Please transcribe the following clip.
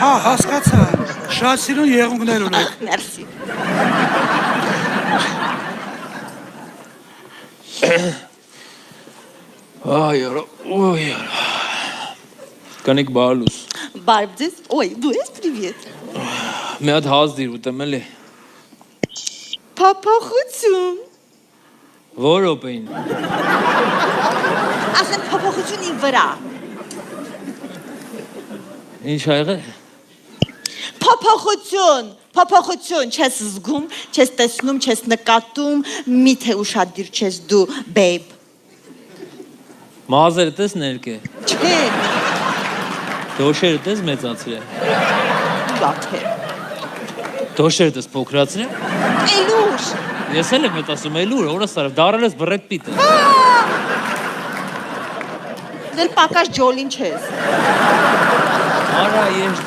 Հա, հասկացա, շատ սիրուն եղունգներ ունեք։ Մերսի։ Այ արա, ոյ արա։ Կանիկ բալուս։ Բարև ձեզ։ Ոյ, դու ես, պրիվետ։ Մի հատ հազ դիր ուտեմ էլի։ Փափախություն։ Որ օպեին։ Ասեմ փափախություն իմ վրա։ Ինչ ա եղել։ Փափախություն, չես զգում, չես տեսնում, չես նկատում, միթե ուշադիր չես դու, babe։ Մազերդ ես ներկե։ Չէ, Դոշերդ ես մեծացրել։ դու Դոշերդ ես փոքրացրել։ Էլուր։ Ես էլ եմ ասում էլուր, օրը սարավ, դարել ես Բրեդ Պիտը։ Դել պակաշ ջոլին չես։ Արա, ես